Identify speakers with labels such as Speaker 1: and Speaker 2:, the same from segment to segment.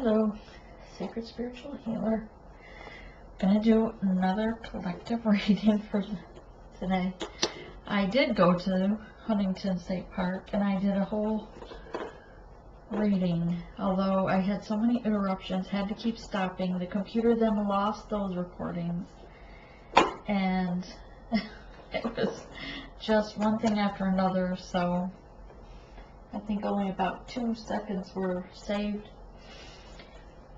Speaker 1: Hello, Sacred Spiritual Healer. Gonna do another collective reading for today. I did go to Huntington State Park and I did a whole reading, although I had so many interruptions, had to keep stopping. The computer then lost those recordings, and it was just one thing after another, so I think only about 2 seconds were saved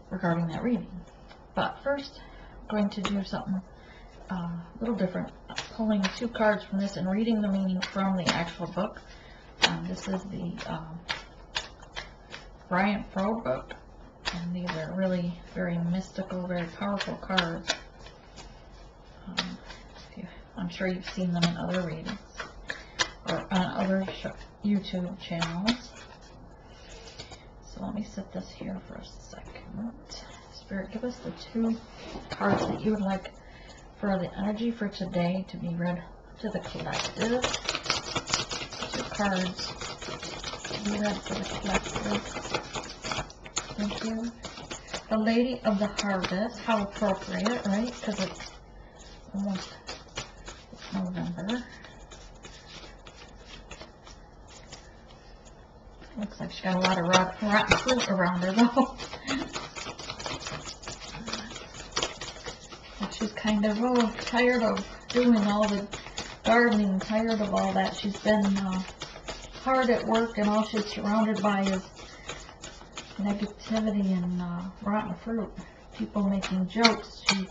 Speaker 1: regarding that reading. But first, I'm going to do something a little different. I'm pulling 2 cards from this and reading the meaning from the actual book. This is the Brian Froud book, and these are really very mystical, very powerful cards. I'm sure you've seen them in other readings or on other YouTube channels. So let me set this here for a second. Spirit, give us the 2 cards that you would like for the energy for today to be read to the collective. 2 cards to be read for the collective. Thank you. The Lady of the Harvest. How appropriate, right? Because it's almost November. Looks like she's got a lot of rotten fruit around her, though. She's kind of tired of doing all the gardening, tired of all that. She's been hard at work, and all she's surrounded by is negativity and rotten fruit. People making jokes. She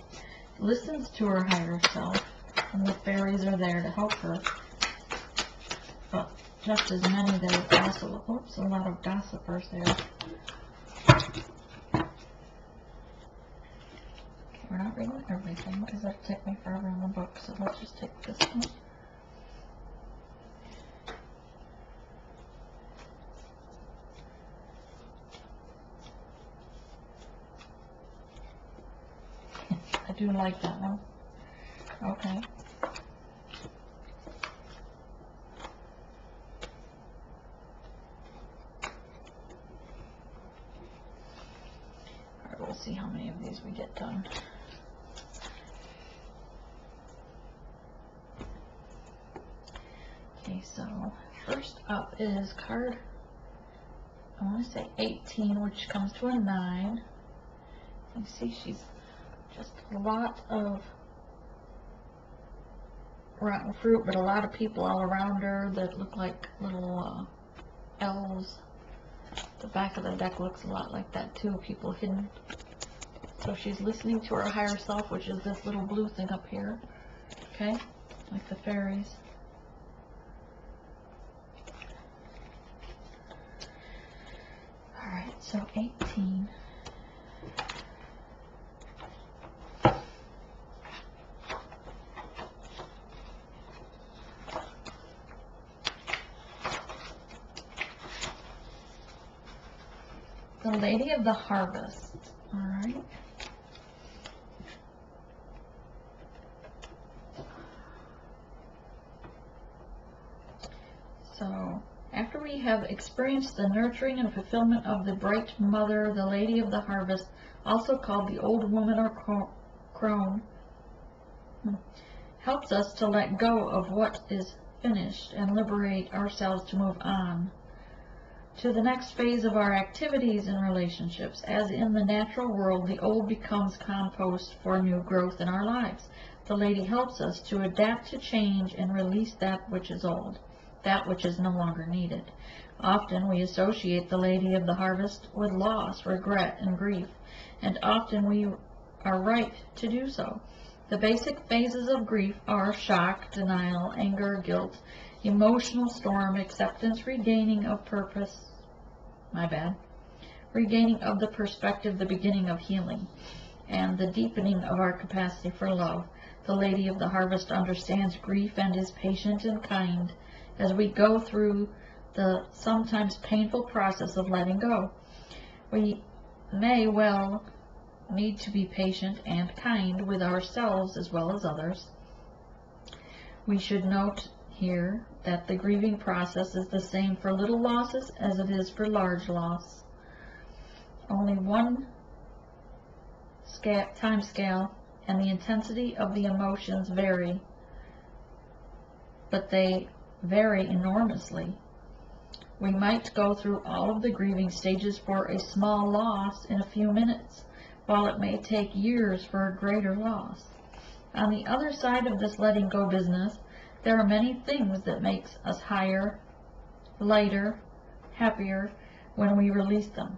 Speaker 1: listens to her higher self, and the fairies are there to help her. But just as many that are gossip. Oops, a lot of gossipers there. We're not reading everything because that'll take me forever in the book, so let's just take this one. I do like that one. Okay. Alright, we'll see how many of these we get done. Okay, so first up is card, I want to say 18, which comes to a 9. You see she's just a lot of rotten fruit, but a lot of people all around her that look like little elves. The back of the deck looks a lot like that too, people hidden. So she's listening to her higher self, which is this little blue thing up here. Okay, like the fairies. Alright, so 18. The Lady of the Harvest. Alright. So, after we have experienced the nurturing and fulfillment of the bright mother, the Lady of the Harvest, also called the Old Woman or Crone, helps us to let go of what is finished and liberate ourselves to move on to the next phase of our activities and relationships. As in the natural world, the old becomes compost for new growth in our lives. The Lady helps us to adapt to change and release that which is old, that which is no longer needed. Often we associate the Lady of the Harvest with loss, regret, and grief, and often we are right to do so. The basic phases of grief are shock, denial, anger, guilt, emotional storm, acceptance, regaining of purpose, regaining of the perspective, the beginning of healing, and the deepening of our capacity for love. The Lady of the Harvest understands grief and is patient and kind as we go through the sometimes painful process of letting go. We may well need to be patient and kind with ourselves as well as others. We should note here that the grieving process is the same for little losses as it is for large loss. only one time scale, and the intensity of the emotions vary, but they vary enormously. We might go through all of the grieving stages for a small loss in a few minutes, while it may take years for a greater loss. On the other side of this letting go business, there are many things that make us higher, lighter, happier when we release them.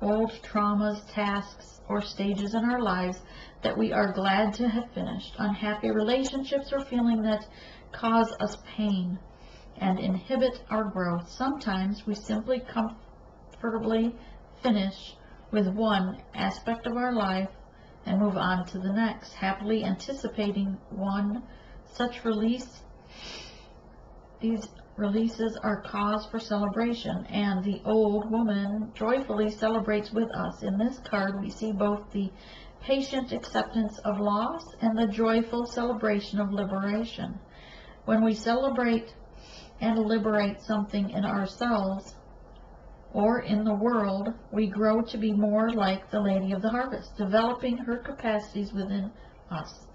Speaker 1: Old traumas, tasks, or stages in our lives that we are glad to have finished. Unhappy relationships or feeling that cause us pain and inhibit our growth. Sometimes we simply comfortably finish with one aspect of our life and move on to the next, happily anticipating one such release. These releases are cause for celebration, and the old woman joyfully celebrates with us. In this card, we see both the patient acceptance of loss and the joyful celebration of liberation. When we celebrate and liberate something in ourselves or in the world, we grow to be more like the Lady of the Harvest, developing her capacities within us.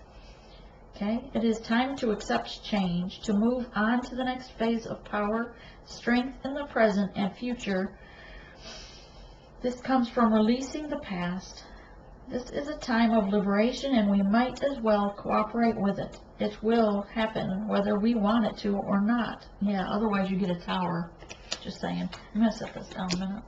Speaker 1: Okay, it is time to accept change, to move on to the next phase of power, strength in the present and future. This comes from releasing the past. This is a time of liberation, and we might as well cooperate with it. It will happen whether we want it to or not. Yeah, otherwise you get a tower. Just saying. I'm going to set this down a minute.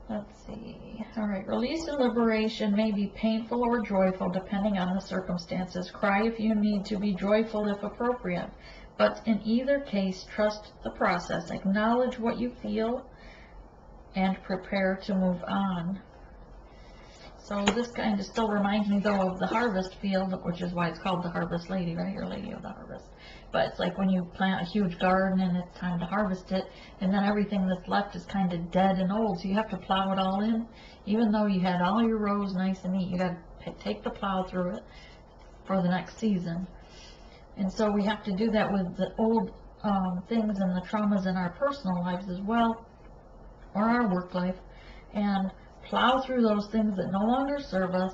Speaker 1: Let's see. Alright, release and liberation may be painful or joyful depending on the circumstances. Cry if you need to, be joyful if appropriate. But in either case, trust the process. Acknowledge what you feel and prepare to move on. So this kind of still reminds me, though, of the harvest field, which is why it's called the Harvest Lady, right? Or Lady of the Harvest. But it's like when you plant a huge garden and it's time to harvest it, and then everything that's left is kind of dead and old, so you have to plow it all in. Even though you had all your rows nice and neat, you got to take the plow through it for the next season. And so we have to do that with the old things and the traumas in our personal lives as well, or our work life, and plow through those things that no longer serve us,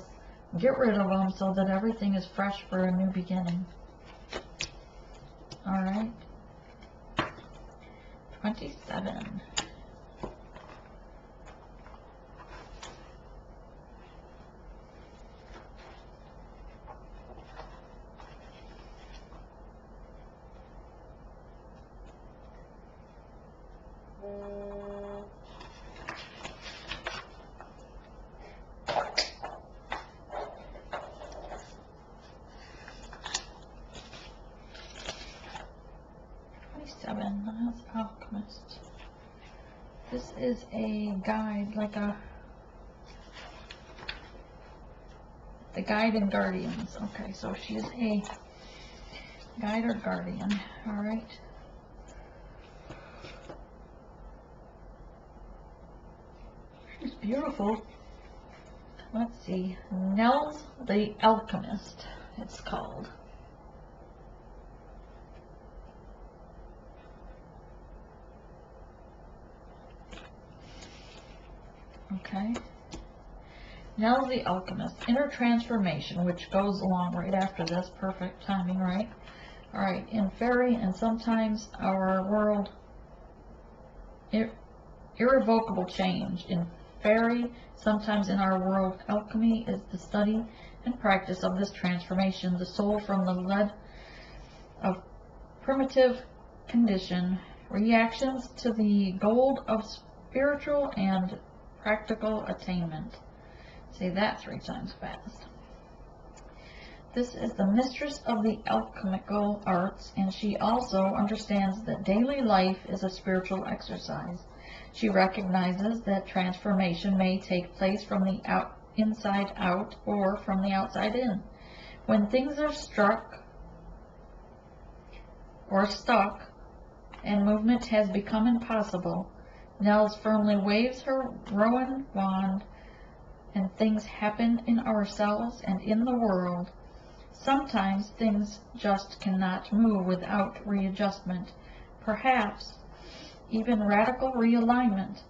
Speaker 1: get rid of them so that everything is fresh for a new beginning. All right. 27. That's Alchemist. This is a guide, like the guide and guardians. Okay, so she's a guide or guardian. All right. She's beautiful. Let's see. Nels the Alchemist, it's called. Okay. Now the Alchemist, inner transformation, which goes along right after this. Perfect timing, right? Alright, in fairy and sometimes our world, irrevocable change. In fairy, sometimes in our world, alchemy is the study and practice of this transformation. The soul from the lead of primitive condition, reactions to the gold of spiritual and practical attainment. Say that 3 times fast. This is the mistress of the alchemical arts, and she also understands that daily life is a spiritual exercise. She recognizes that transformation may take place from the inside out or from the outside in. When things are struck or stuck and movement has become impossible, Nels firmly waves her rowan wand, and things happen in ourselves and in the world. Sometimes things just cannot move without readjustment, perhaps even radical realignment.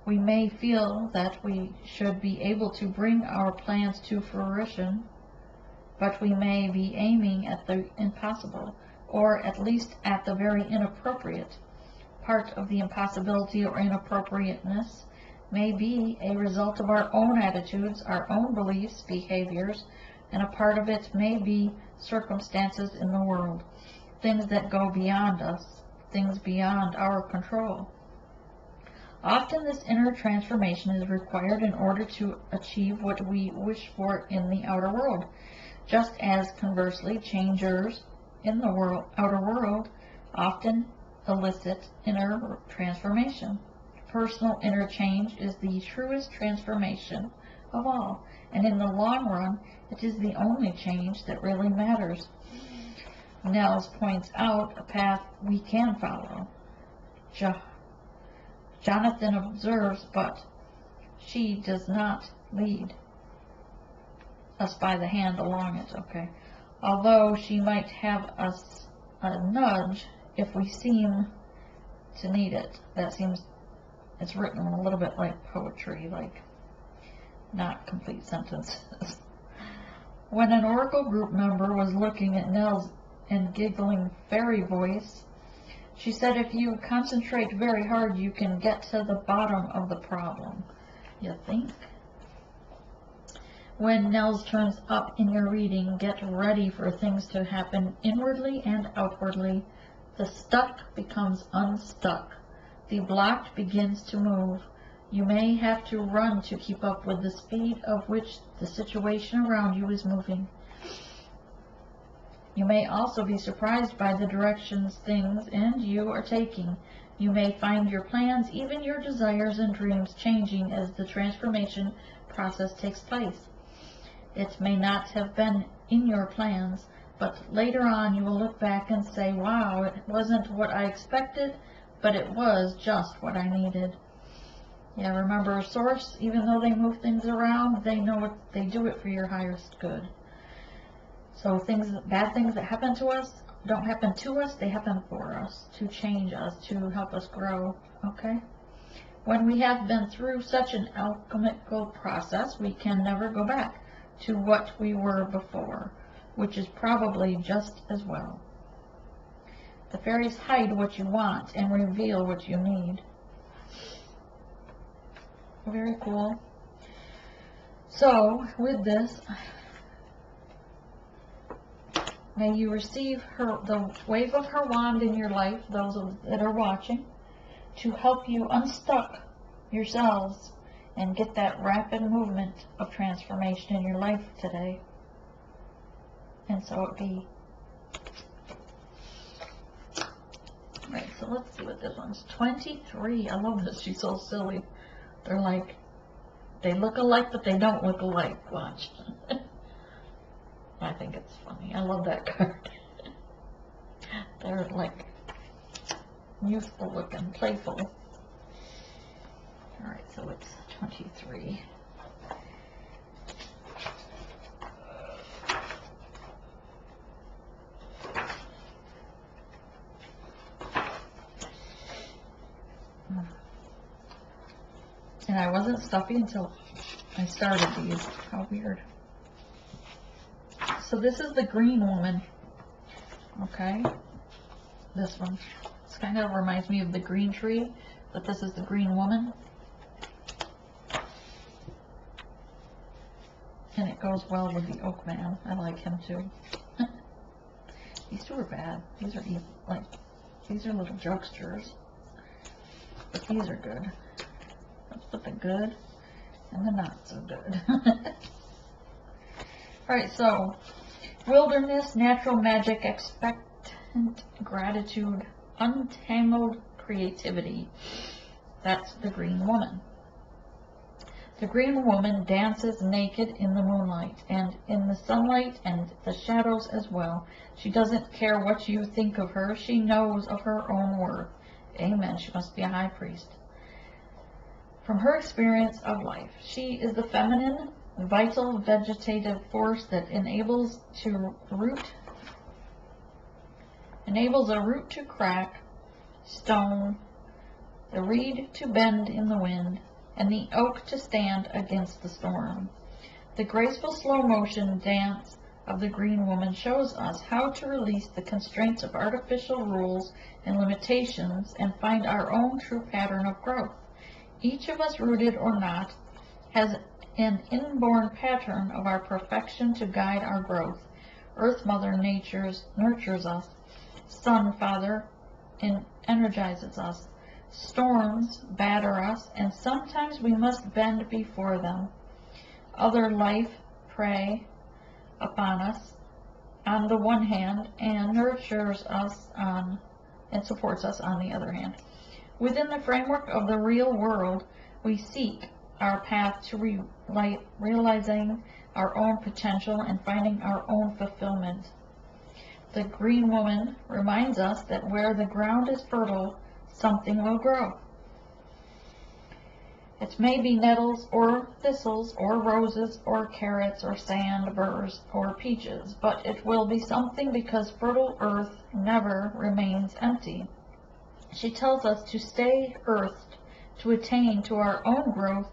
Speaker 1: We may feel that we should be able to bring our plans to fruition, but we may be aiming at the impossible, or at least at the very inappropriate. Part of the impossibility or inappropriateness may be a result of our own attitudes, our own beliefs, behaviors, and a part of it may be circumstances in the world, things that go beyond us, things beyond our control. Often this inner transformation is required in order to achieve what we wish for in the outer world, just as conversely changes in the outer world often elicit inner transformation. Personal inner change is the truest transformation of all, and in the long run, it is the only change that really matters. Nels points out a path we can follow. Jonathan observes, but she does not lead us by the hand along it, okay? Although she might have us a nudge if we seem to need it. It's written a little bit like poetry, like not complete sentences. When an Oracle group member was looking at Nels and giggling fairy voice, she said, if you concentrate very hard, you can get to the bottom of the problem. You think? When Nels turns up in your reading, get ready for things to happen inwardly and outwardly. The stuck becomes unstuck. The blocked begins to move. You may have to run to keep up with the speed of which the situation around you is moving. You may also be surprised by the directions things and you are taking. You may find your plans, even your desires and dreams, changing as the transformation process takes place. It may not have been in your plans, but later on you will look back and say, wow, it wasn't what I expected, but it was just what I needed. Yeah, remember, Source, even though they move things around, they know they do it for your highest good. So bad things that happen to us don't happen to us, they happen for us, to change us, to help us grow, okay? When we have been through such an alchemical process, we can never go back to what we were before, which is probably just as well. The fairies hide what you want and reveal what you need. Very cool. So, with this, may you receive the wave of her wand in your life, those that are watching, to help you unstuck yourselves and get that rapid movement of transformation in your life today. And so it be. Right, so let's see what this one's. 23. I love this. She's so silly. They're like, they look alike, but they don't look alike. Watch. I think it's funny. I love that card. They're like youthful looking, playful. Alright, so it's 23. And I wasn't stuffy until I started these. How weird. So this is the green woman. Okay? This one. This kind of reminds me of the green tree, but this is the green woman. And it goes well with the oak man. I like him too. These two are bad. These are evil. Like, these are little jokesters. But these are good. Let's put the good and the not so good. Alright, so wilderness, natural magic, expectant gratitude, untangled creativity. That's the green woman. The green woman dances naked in the moonlight and in the sunlight and the shadows as well. She doesn't care what you think of her. She knows of her own worth. Amen. She must be a high priest. From her experience of life, she is the feminine, vital vegetative force that enables a root to crack, stone, the reed to bend in the wind, and the oak to stand against the storm. The graceful slow motion dance of the green woman shows us how to release the constraints of artificial rules and limitations and find our own true pattern of growth. Each of us, rooted or not, has an inborn pattern of our perfection to guide our growth. Earth Mother nurtures us. Sun Father energizes us. Storms batter us, and sometimes we must bend before them. Other life prey upon us on the one hand and nurtures us and supports us on the other hand. Within the framework of the real world, we seek our path to realizing our own potential and finding our own fulfillment. The green woman reminds us that where the ground is fertile, something will grow. It may be nettles or thistles or roses or carrots or sand, burrs or peaches, but it will be something because fertile earth never remains empty. She tells us to stay earthed, to attain to our own growth,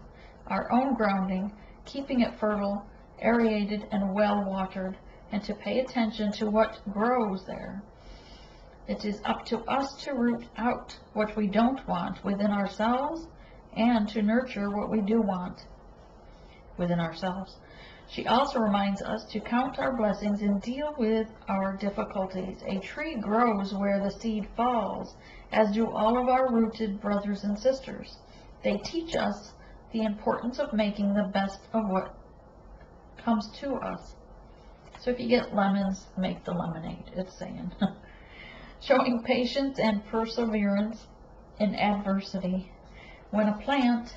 Speaker 1: our own grounding, keeping it fertile, aerated, and well-watered, and to pay attention to what grows there. It is up to us to root out what we don't want within ourselves and to nurture what we do want within ourselves. She also reminds us to count our blessings and deal with our difficulties. A tree grows where the seed falls, as do all of our rooted brothers and sisters. They teach us the importance of making the best of what comes to us. So if you get lemons, make the lemonade, it's saying. Showing patience and perseverance in adversity. When a plant,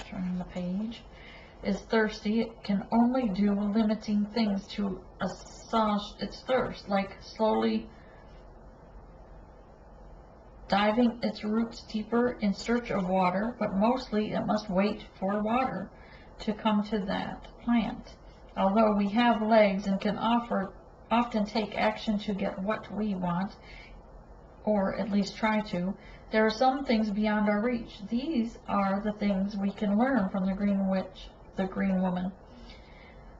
Speaker 1: turning the page, is thirsty, it can only do limiting things to assuage its thirst, like slowly diving its roots deeper in search of water, but mostly it must wait for water to come to that plant. Although we have legs and can often take action to get what we want, or at least try to, there are some things beyond our reach. These are the things we can learn from the green witch, the green woman.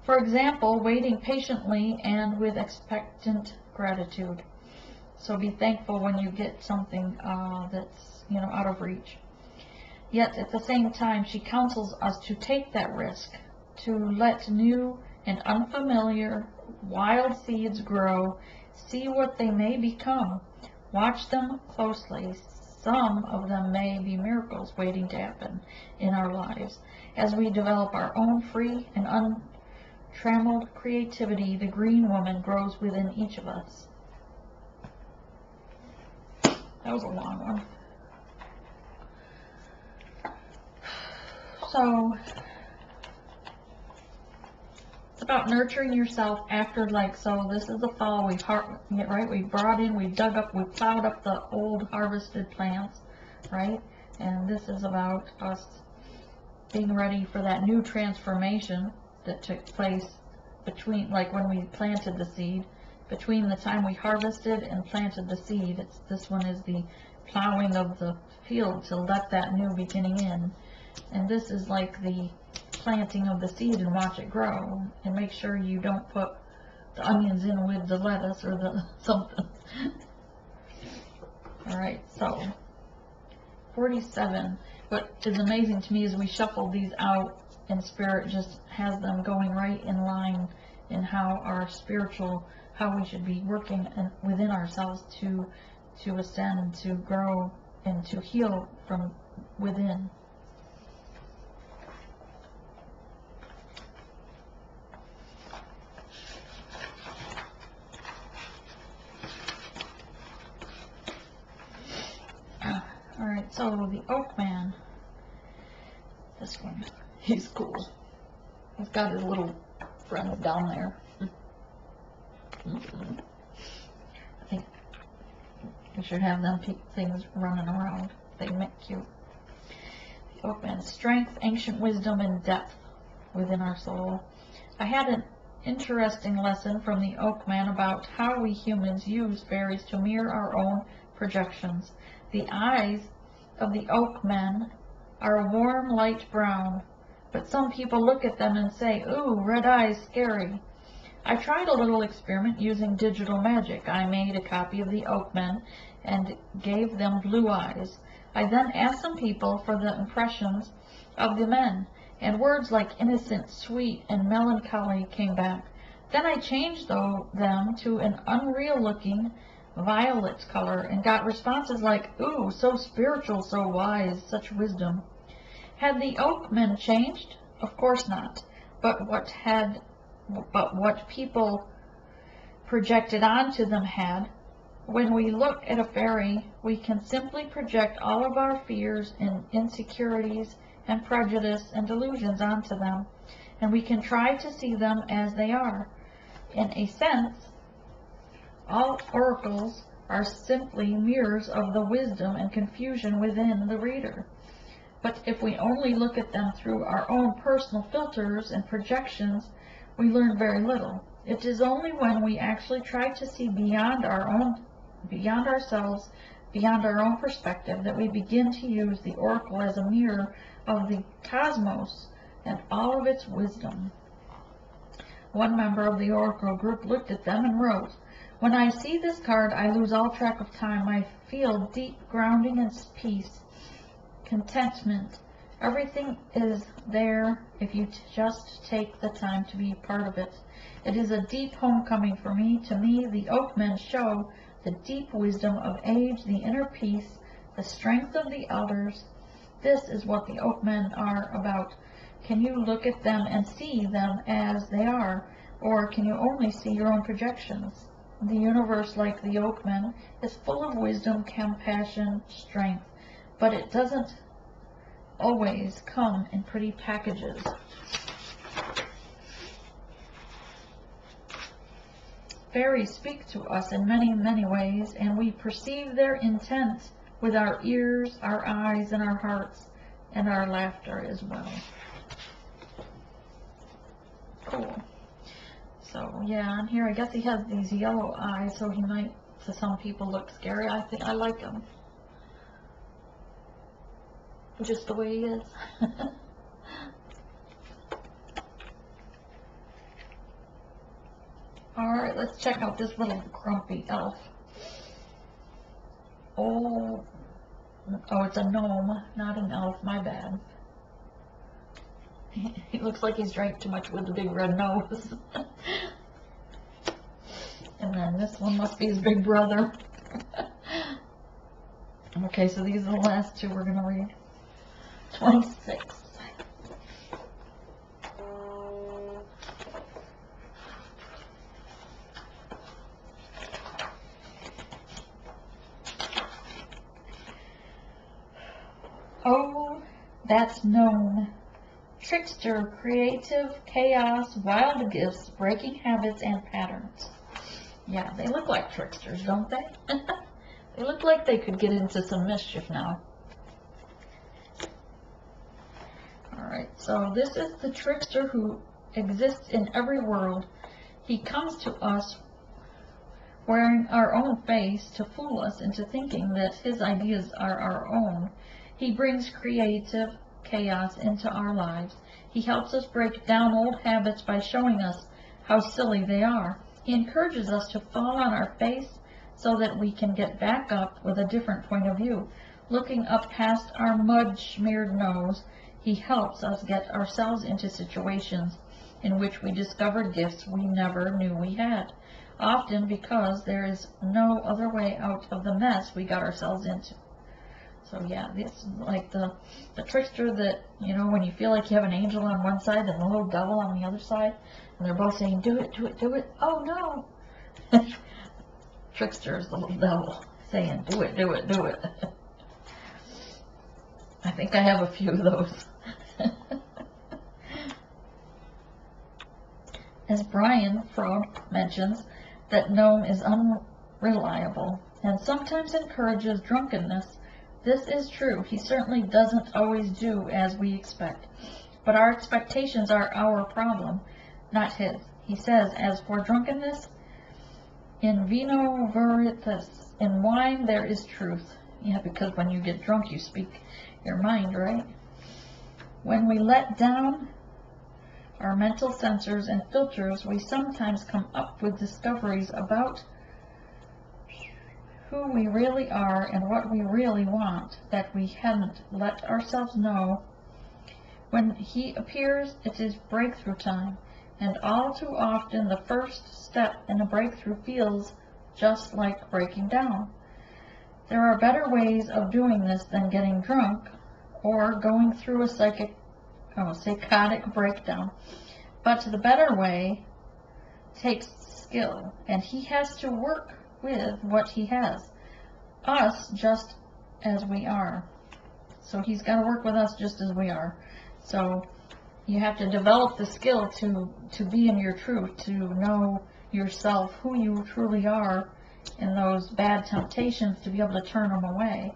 Speaker 1: For example, waiting patiently and with expectant gratitude. So be thankful when you get something that's, out of reach. Yet at the same time, she counsels us to take that risk, to let new and unfamiliar wild seeds grow, see what they may become, watch them closely. Some of them may be miracles waiting to happen in our lives. As we develop our own free and untrammeled creativity, the green woman grows within each of us. That was a long one. So, it's about nurturing yourself after, so this is the fall, we brought in, we dug up, we plowed up the old harvested plants, right? And this is about us being ready for that new transformation that took place between, when we planted the seed, between the time we harvested and planted the seed. This one is the plowing of the field to let that new beginning in. And this is like the planting of the seed and watch it grow. And make sure you don't put the onions in with the lettuce or the something. Alright, so 47. What is amazing to me is we shuffled these out and Spirit just has them going right in line in how we should be working within ourselves to ascend, to grow, and to heal from within. Alright, so the Oak Man, this one, he's cool. He's got his little friends down there. I think you should have them things running around. They make cute. The Oak Man, strength, ancient wisdom, and depth within our soul. I had an interesting lesson from the Oak Man about how we humans use fairies to mirror our own projections. The eyes of the oak men are a warm light brown, but some people look at them and say, "Ooh, red eyes, scary." I tried a little experiment using digital magic. I made a copy of the oak men and gave them blue eyes. I then asked some people for the impressions of the men, and words like innocent, sweet, and melancholy came back. Then I changed them to an unreal-looking violet color and got responses like, "Ooh, so spiritual, so wise, such wisdom." Had the oak men changed? Of course not. But what people projected onto them had. When we look at a fairy, we can simply project all of our fears and insecurities and prejudice and delusions onto them, and we can try to see them as they are. In a sense, all oracles are simply mirrors of the wisdom and confusion within the reader. But if we only look at them through our own personal filters and projections, we learn very little. It is only when we actually try to see beyond ourselves, beyond our own perspective, that we begin to use the oracle as a mirror of the cosmos and all of its wisdom. One member of the oracle group looked at them and wrote, "When I see this card, I lose all track of time. I feel deep grounding and peace, contentment. Everything is there if you just take the time to be part of it. It is a deep homecoming for me. To me, the oak men show the deep wisdom of age, the inner peace, the strength of the elders. This is what the oak men are about. Can you look at them and see them as they are, or can you only see your own projections? The universe, like the oak men, is full of wisdom, compassion, strength, but it doesn't always come in pretty packages." Fairies speak to us in many, many ways, and we perceive their intent with our ears, our eyes, and our hearts, and our laughter as well. Cool. So, yeah, and here I guess he has these yellow eyes, so he might, to some people, look scary. I think I like him. Just the way he is. Alright, let's check out this little grumpy elf. Oh, it's a gnome, not an elf, my bad. He looks like he's drank too much with the big red nose. And then this one must be his big brother. Okay, so these are the last two we're going to read. 26. Oh, that's gnome. Trickster, creative, chaos, wild gifts, breaking habits and patterns. Yeah, they look like tricksters, don't they? They look like they could get into some mischief now. Alright, so this is the trickster who exists in every world. He comes to us wearing our own face to fool us into thinking that his ideas are our own. He brings creative chaos into our lives. He helps us break down old habits by showing us how silly they are. He encourages us to fall on our face so that we can get back up with a different point of view. Looking up past our mud-smeared nose, he helps us get ourselves into situations in which we discover gifts we never knew we had, often because there is no other way out of the mess we got ourselves into. So yeah, this is like the trickster that, you know, when you feel like you have an angel on one side and a little devil on the other side, and they're both saying, "Do it, do it, do it." Oh no! Trickster is the little devil saying, "Do it, do it, do it." I think I have a few of those. As Brian Frog mentions, that gnome is unreliable and sometimes encourages drunkenness. This is true. He certainly doesn't always do as we expect. But our expectations are our problem, not his. He says, "As for drunkenness, in vino veritas, in wine there is truth. Yeah, because when you get drunk, you speak your mind, right? When we let down our mental sensors and filters, we sometimes come up with discoveries about who we really are and what we really want that we hadn't let ourselves know. When he appears, it is breakthrough time, and all too often the first step in a breakthrough feels just like breaking down. There are better ways of doing this than getting drunk or going through a psychotic breakdown. But the better way takes skill, and he has to work with what he has, us just as we are. So he's got to work with us just as we are. So you have to develop the skill to be in your truth, to know yourself, who you truly are in those bad temptations, to be able to turn them away.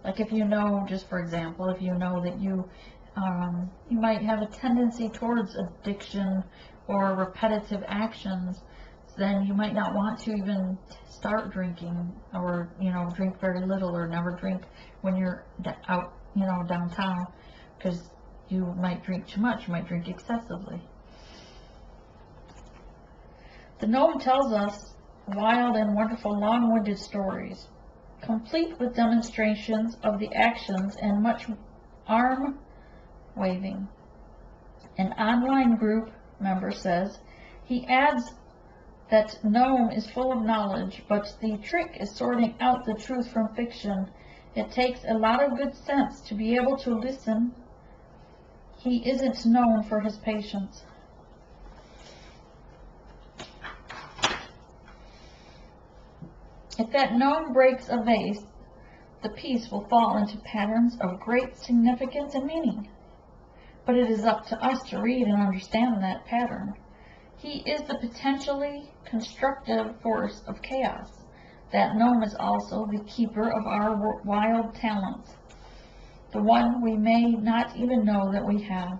Speaker 1: Like if you know, just for example, if you know that you might have a tendency towards addiction or repetitive actions, then you might not want to even start drinking, or drink very little, or never drink when you're out downtown, because you might drink too much, you might drink excessively. The gnome tells us wild and wonderful long-winded stories, complete with demonstrations of the actions and much arm waving. An online group member says he adds that gnome is full of knowledge, but the trick is sorting out the truth from fiction. It takes a lot of good sense to be able to listen. He isn't known for his patience. If that gnome breaks a vase, the piece will fall into patterns of great significance and meaning. But it is up to us to read and understand that pattern. He is the potentially constructive force of chaos. That gnome is also the keeper of our wild talents, the one we may not even know that we have.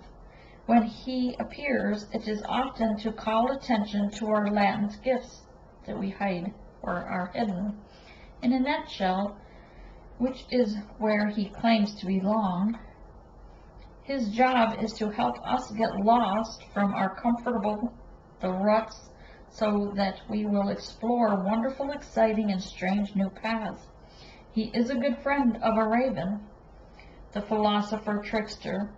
Speaker 1: When he appears, it is often to call attention to our latent gifts that we hide or are hidden in a nutshell, which is where he claims to belong. His job is to help us get lost from our the ruts, so that we will explore wonderful, exciting, and strange new paths. He is a good friend of a raven, the philosopher trickster,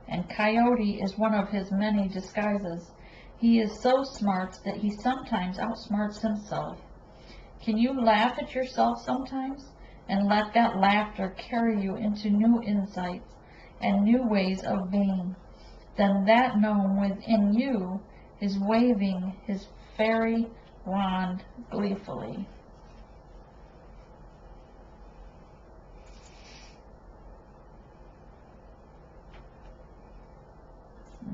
Speaker 1: and coyote is one of his many disguises. He is so smart that he sometimes outsmarts himself. Can you laugh at yourself sometimes, and let that laughter carry you into new insights and new ways of being? Then that gnome within you is waving his fairy wand gleefully.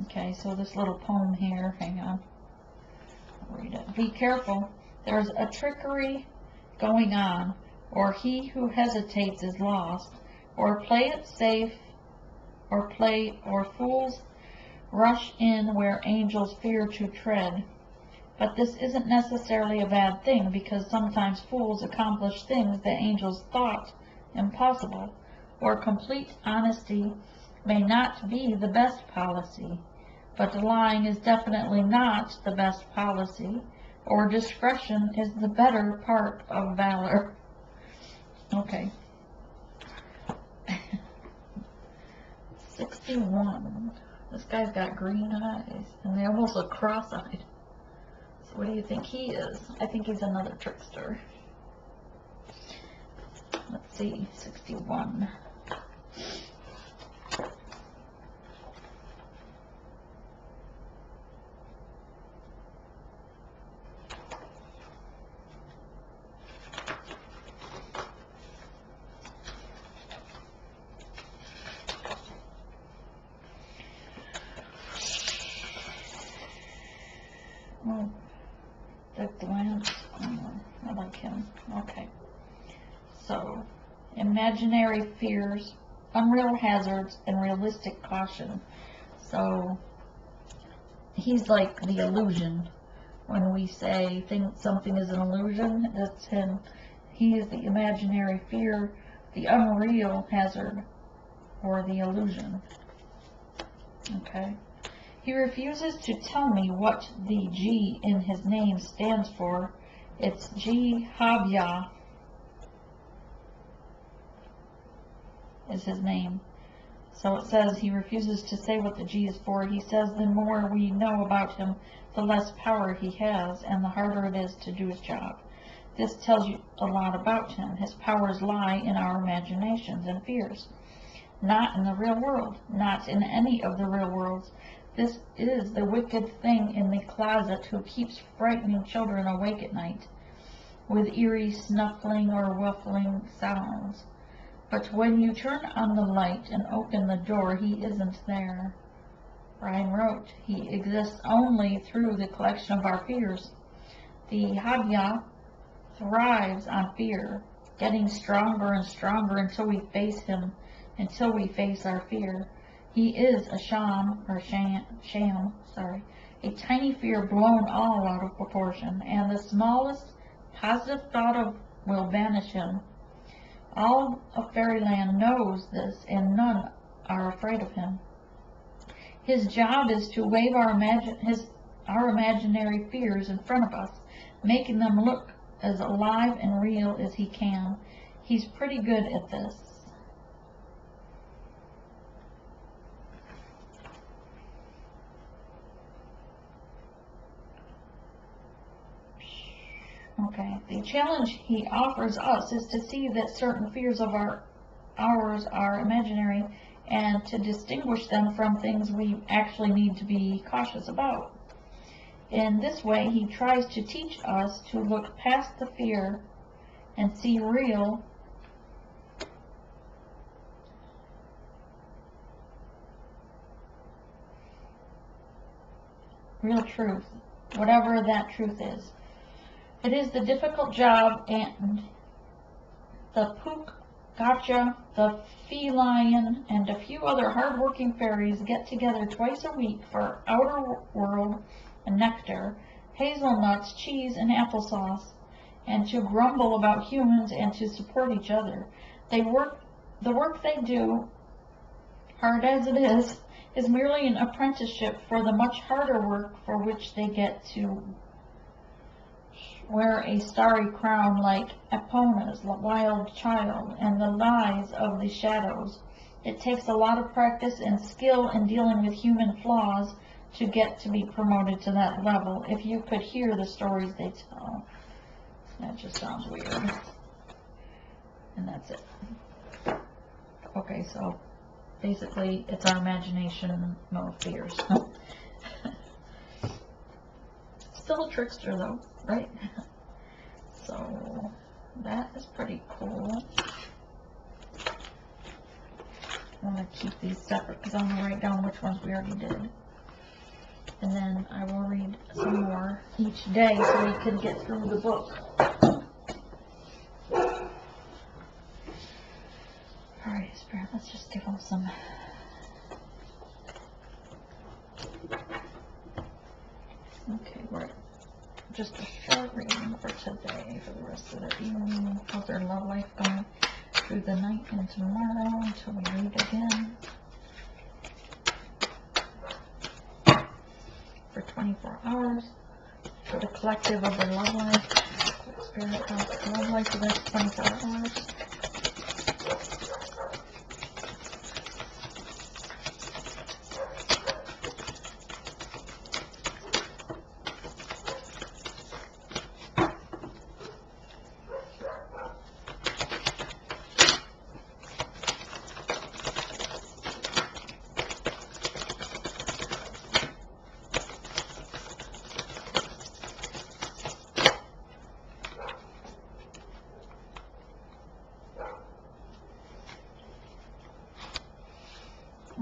Speaker 1: Okay, so this little poem here, hang on, I'll read it. Be careful, there's a trickery going on, or he who hesitates is lost, or play it safe, or fools rush in where angels fear to tread. But this isn't necessarily a bad thing, because sometimes fools accomplish things that angels thought impossible, or complete honesty may not be the best policy, but lying is definitely not the best policy, or discretion is the better part of valor. Okay. 61. This guy's got green eyes, and they almost look cross-eyed. So what do you think he is? I think he's another trickster. Let's see, 61. Oh, the glance. I like him. Okay. So, imaginary fears, unreal hazards, and realistic caution. So, he's like the illusion. When we say something is an illusion, that's him. He is the imaginary fear, the unreal hazard or the illusion. Okay. He refuses to tell me what the G in his name stands for. It's Jihabya is his name. So it says he refuses to say what the G is for. He says the more we know about him, the less power he has, and the harder it is to do his job. This tells you a lot about him. His powers lie in our imaginations and fears, not in the real world, not in any of the real worlds. This is the wicked thing in the closet who keeps frightening children awake at night with eerie snuffling or whiffling sounds. But when you turn on the light and open the door, he isn't there. Ryan wrote, he exists only through the collection of our fears. The Habya thrives on fear, getting stronger and stronger until we face him, until we face our fear. He is a sham, a tiny fear blown all out of proportion, and the smallest positive thought of will banish him. All of fairyland knows this, and none are afraid of him. His job is to wave our imaginary fears in front of us, making them look as alive and real as he can. He's pretty good at this. Okay, the challenge he offers us is to see that certain fears of ours are imaginary and to distinguish them from things we actually need to be cautious about. In this way, he tries to teach us to look past the fear and see real truth, whatever that truth is. It is the difficult job, and the Pook Gotcha, the Feline, and a few other hard-working fairies get together twice a week for outer world nectar, hazelnuts, cheese, and applesauce, and to grumble about humans and to support each other. The work they do, hard as it is merely an apprenticeship for the much harder work for which they get to wear a starry crown like Epona's wild child and the lies of the shadows. It takes a lot of practice and skill in dealing with human flaws to get to be promoted to that level. If you could hear the stories they tell. That just sounds weird. And that's it. Okay, so basically it's our imagination, no fears. Still a trickster though, right? So that is pretty cool. I want to keep these separate because I'm going to write down which ones we already did. And then I will read some more each day so we can get through the book. Alright, Spirit, let's just give them some. Okay, we're just a short reading for today. For the rest of the evening, how's their love life going through the night and tomorrow until we read again? For 24 hours for the collective of their love life. Spirit, how's love life for the next 24 hours?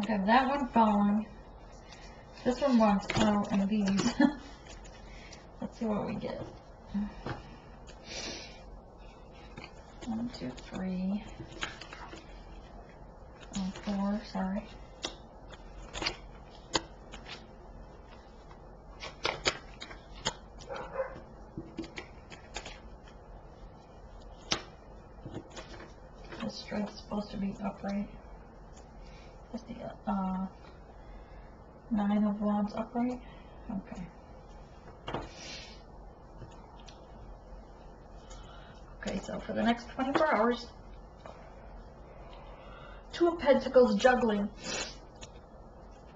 Speaker 1: Okay, that one following. This one wants O and these. Let's see what we get. 1, 2, 3. 4, sorry. the strength supposed to be upright? Is the Nine of Wands upright? Okay. Okay, so for the next 24 hours, Two of Pentacles juggling.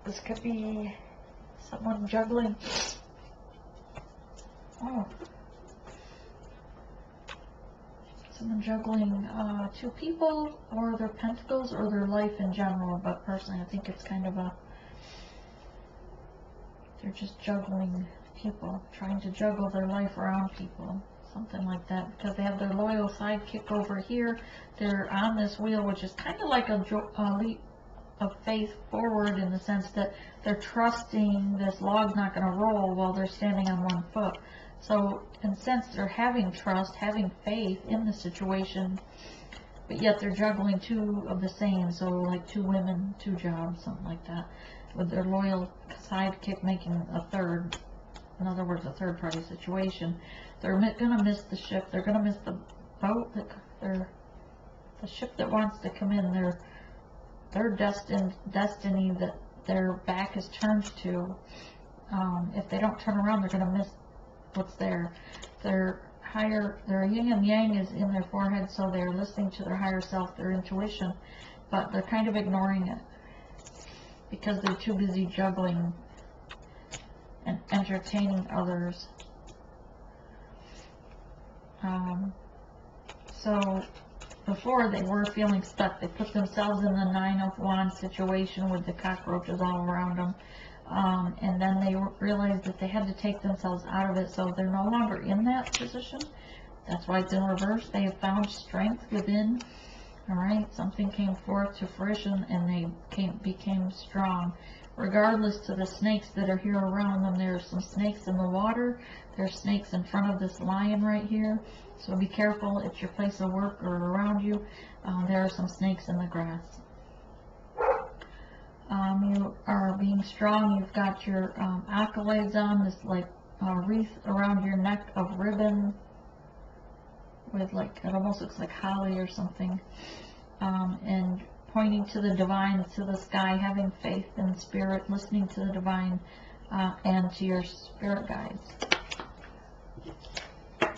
Speaker 1: This could be someone juggling. Oh. Someone juggling two people, or their pentacles, or their life in general. But personally, I think it's kind of a... They're just juggling people, trying to juggle their life around people. Something like that, because they have their loyal sidekick over here. They're on this wheel, which is kind of like a leap of faith forward, in the sense that they're trusting this log's not going to roll while they're standing on one foot. So in a sense, they're having trust, having faith in the situation, but yet they're juggling two of the same. So like two women, two jobs, something like that, with their loyal sidekick making a third. In other words, a third party situation. They're going to miss the ship. They're going to miss the boat. The ship that wants to come in. Their destiny that their back is turned to. If they don't turn around, they're going to miss what's there. Their yin and yang is in their forehead, so they're listening to their higher self, their intuition, but they're kind of ignoring it because they're too busy juggling and entertaining others. So before, they were feeling stuck. They put themselves in the Nine of Wands situation with the cockroaches all around them. And then they realized that they had to take themselves out of it, so they're no longer in that position. That's why it's in reverse. They have found strength within. Alright, something came forth to fruition, and they became strong. Regardless to the snakes that are here around them, there's some snakes in the water. There's snakes in front of this lion right here. So be careful at your place of work or around you. There are some snakes in the grass. You are being strong. You've got your accolades on, this like wreath around your neck of ribbon with like, it almost looks like holly or something, and pointing to the divine, to the sky, having faith in spirit, listening to the divine, and to your spirit guides.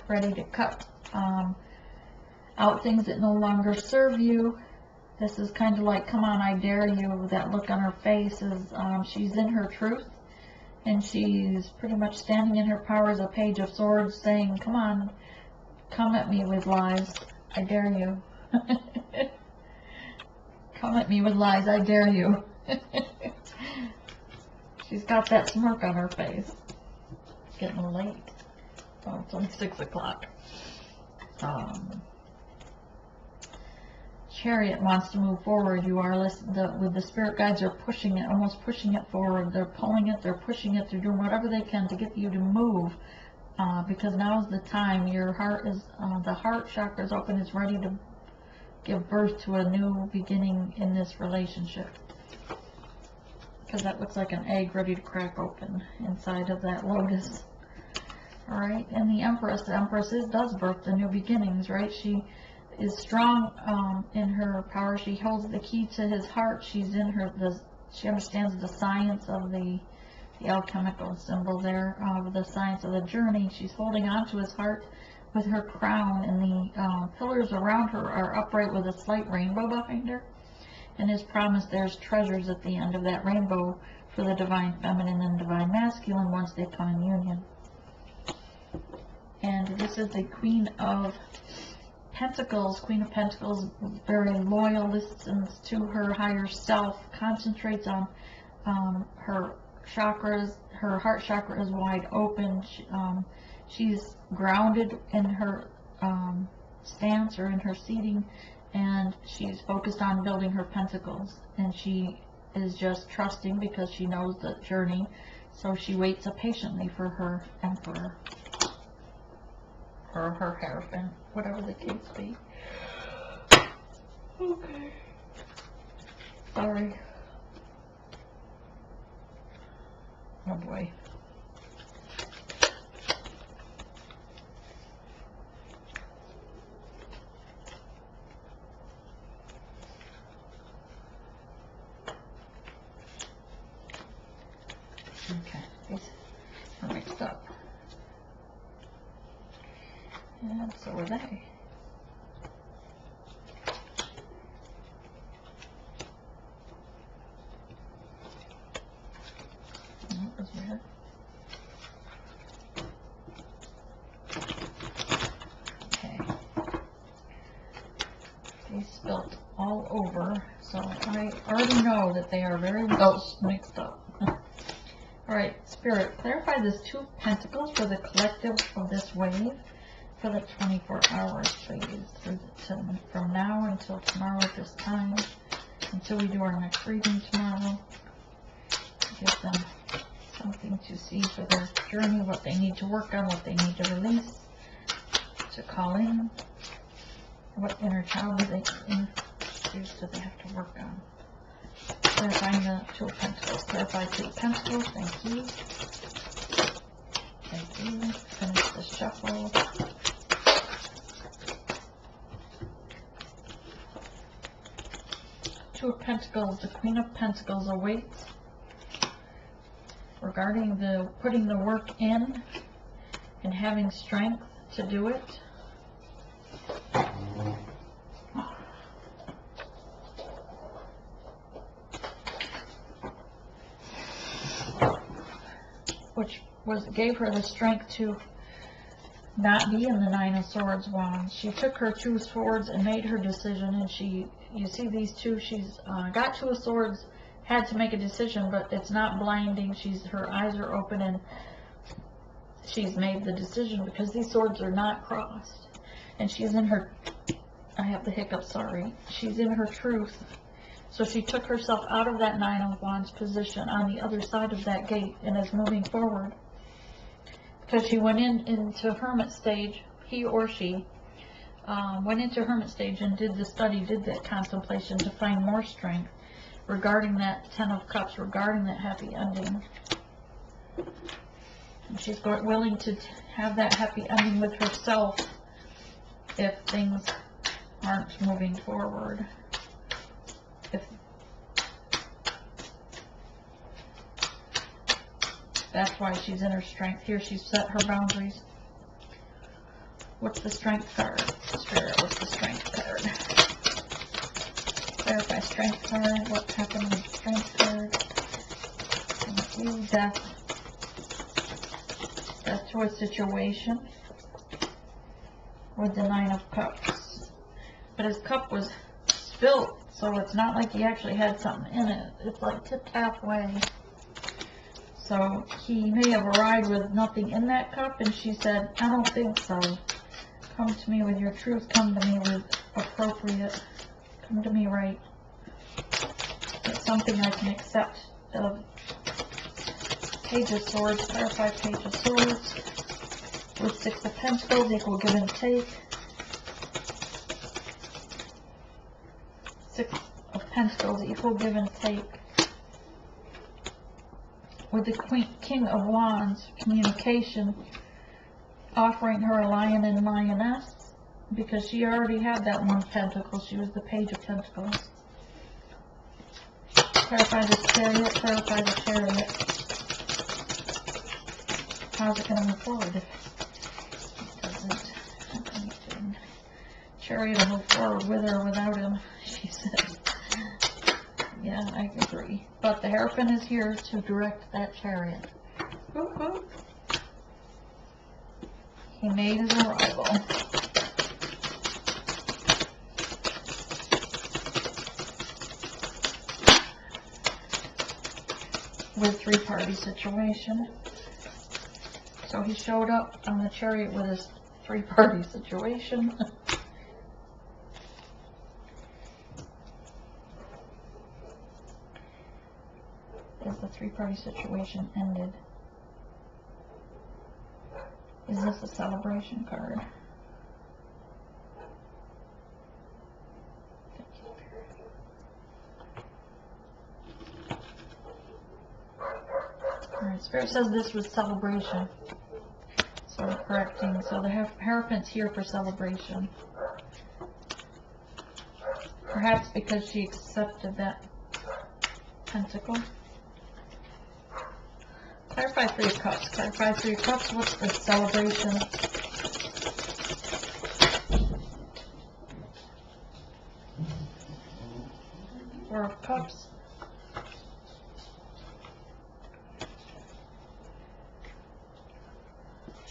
Speaker 1: Ready to cut out things that no longer serve you. This is kind of like, come on, I dare you. That look on her face is, she's in her truth, and she's pretty much standing in her power as a page of swords, saying, come on, come at me with lies, I dare you. Come at me with lies, I dare you. She's got that smirk on her face. It's getting late. Oh, it's only 6 o'clock. Chariot wants to move forward. You are with the spirit guides are pushing it, almost pushing it forward. They're pulling it, they're pushing it, they're doing whatever they can to get you to move, because now is the time. Your heart is, the heart chakra is open, it's ready to give birth to a new beginning in this relationship. Because that looks like an egg ready to crack open inside of that lotus. Alright, and the Empress does birth the new beginnings, right? She is strong in her power. She holds the key to his heart. She's in her, she understands the science of the alchemical symbol there, of the science of the journey. She's holding on to his heart with her crown, and the pillars around her are upright with a slight rainbow behind her. And his promise, there's treasures at the end of that rainbow for the divine feminine and divine masculine once they come in union. And this is the Queen of Pentacles. Queen of Pentacles, very loyal, listens to her higher self, concentrates on her chakras. Her heart chakra is wide open. She's grounded in her stance, or in her seating, and she's focused on building her pentacles. And she is just trusting because she knows the journey, so she waits patiently for her emperor. Or her hierophant, whatever the case be. Okay. Sorry. Oh boy. Okay, these are mixed up. And so are they. That was weird. Okay. They spilt all over, so I already know that they are very well mixed up. Alright, Spirit, clarify this 2 of Pentacles for the collective of this wave for the 24 hours, please. From now until tomorrow at this time, until we do our next reading tomorrow. Give them something to see for their journey, what they need to work on, what they need to release, to call in, what inner child do they have to work on. Clarifying the 2 of Pentacles. Clarify 2 of Pentacles. Thank you. Thank you. Finish the shuffle. Two of Pentacles. The Queen of Pentacles awaits regarding the putting the work in and having strength to do it. Which gave her the strength to not be in the 9 of Swords wand. She took her 2 swords and made her decision, and you see these 2, she's got 2 of Swords, had to make a decision, but it's not blinding. Her eyes are open, and she's made the decision because these swords are not crossed. And she's in her, I have the hiccup, sorry. She's in her truth. So she took herself out of that 9 of Wands position on the other side of that gate and is moving forward. Because she went into hermit stage, he or she went into hermit stage and did the study, did that contemplation to find more strength regarding that 10 of Cups, regarding that happy ending. And she's willing to have that happy ending with herself if things aren't moving forward. That's why she's in her strength. Here she's set her boundaries. What's the strength card? Spirit, what's the strength card? Clarify strength card. What's happening with the strength card? Thank you. Death. Death to a situation with the 9 of Cups. But his cup was spilt, so it's not like he actually had something in it. It's like tipped halfway. So he may have arrived with nothing in that cup, and she said, I don't think so. Come to me with your truth. Come to me with appropriate. Come to me right. It's something I can accept. Page of Swords. Clarify Page of Swords. With 6 of Pentacles, equal give and take. 6 of Pentacles, equal give and take. With the King of Wands, communication, offering her a lion and lioness, because she already had that 1 of Pentacles. She was the Page of Pentacles. Clarify the Chariot, clarify the Chariot. How's it going to move forward if it doesn't? Chariot will move forward with or without him, she said. Yeah, I agree. But the Hierophant is here to direct that Chariot. Whoop, whoop. He made his arrival. With 3-party situation. So he showed up on the Chariot with his 3-party situation. Is the 3-party situation ended? Is this a celebration card? Alright, Spirit says this was celebration. So correcting. So the Hierophant's here for celebration. Perhaps because she accepted that pentacle. Clarify Three of Cups. Clarify Three of Cups. What's the celebration? Four of Cups.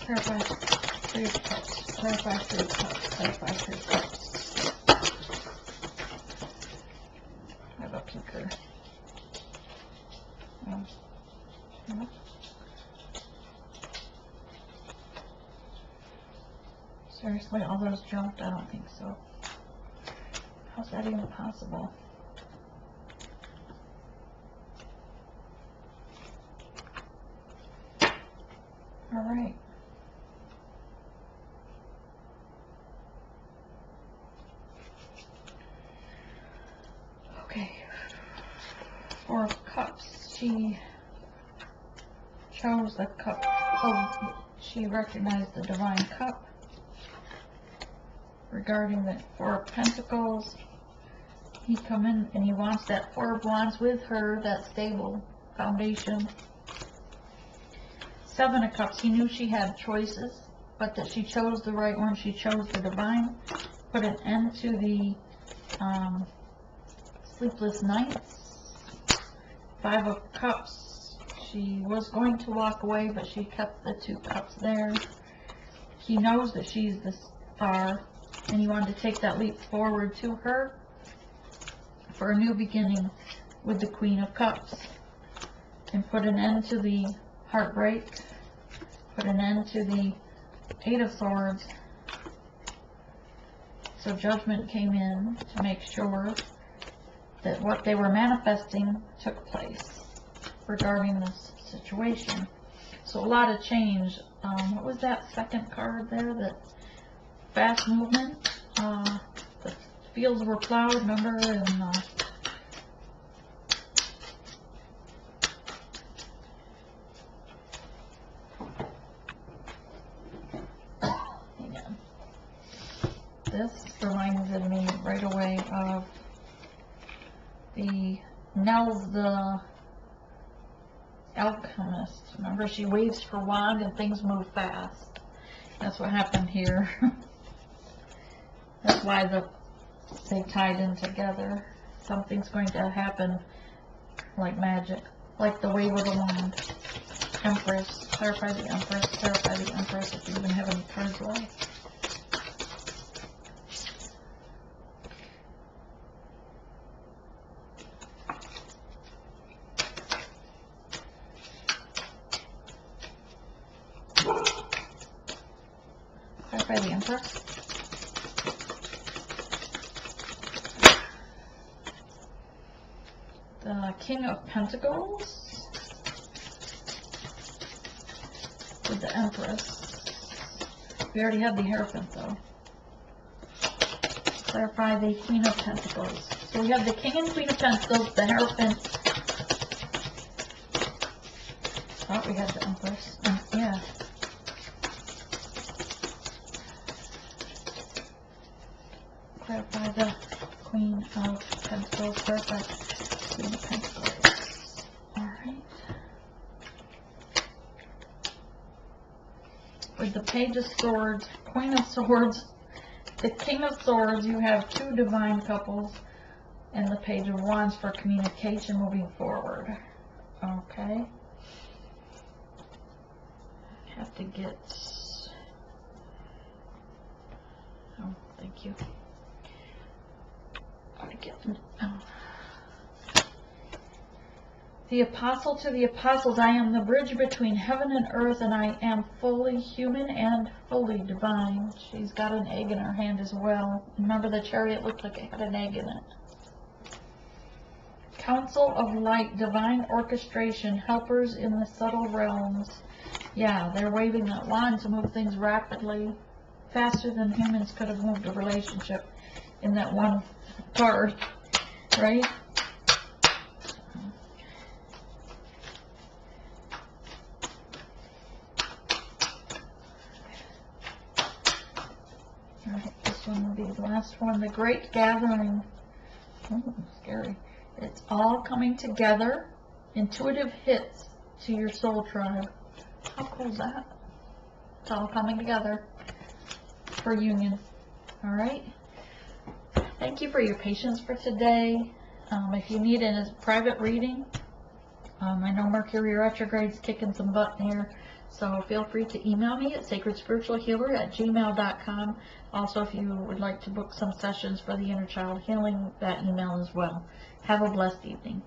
Speaker 1: Clarify Three of Cups. Clarify Three of Cups. Clarify Three of Cups. I have a peeker. No. Seriously, all those jumped? I don't think so. How's that even possible? Alright. Okay. Four of Cups. She chose the cup. Oh, she recognized the divine cup. Regarding the Four of Pentacles, he come in and he wants that Four of Wands with her, that stable foundation. Seven of Cups, he knew she had choices, but that she chose the right one. She chose the divine. Put an end to the sleepless nights. Five of Cups, she was going to walk away, but she kept the two cups there. He knows that she's the star, and he wanted to take that leap forward to her for a new beginning with the Queen of Cups, and put an end to the heartbreak, put an end to the Eight of Swords. So Judgment came in to make sure that what they were manifesting took place regarding this situation. So a lot of change. What was that second card there? That fast movement. The fields were plowed, remember? And this reminded me right away of the Nell the alchemist. Remember, she waves her wand and things move fast. That's what happened here. That's why they tied in together. Something's going to happen like magic, like the wave of the wand. Empress. Clarify the Empress. Clarify the Empress if you even have any cards left. Clarify the Empress. The King of Pentacles with the Empress. We already have the Hierophant though. Clarify the Queen of Pentacles. So we have the King and Queen of Pentacles, the Hierophant. Thought we had the Empress. Yeah. Clarify the Queen of Pentacles. Clarify the Queen of Pentacles. Alright. With the Page of Swords, Queen of Swords, the King of Swords, you have two divine couples, and the Page of Wands for communication moving forward. Okay. Have to get... Oh, thank you. The Apostle to the Apostles, I am the bridge between heaven and earth, and I am fully human and fully divine. She's got an egg in her hand as well. Remember, the chariot looked like it had an egg in it. Council of Light, divine orchestration, helpers in the subtle realms. Yeah, they're waving that wand to move things rapidly, faster than humans could have moved a relationship in that one card, right? Alright, this one will be the last one. The Great Gathering. Oh, scary. It's all coming together. Intuitive hits to your soul tribe. How cool is that? It's all coming together for union. All right. Thank you for your patience for today. If you need a private reading, I know Mercury retrograde's kicking some butt here, so feel free to email me at sacredspiritualhealer@gmail.com. Also, if you would like to book some sessions for the inner child healing, that email as well. Have a blessed evening.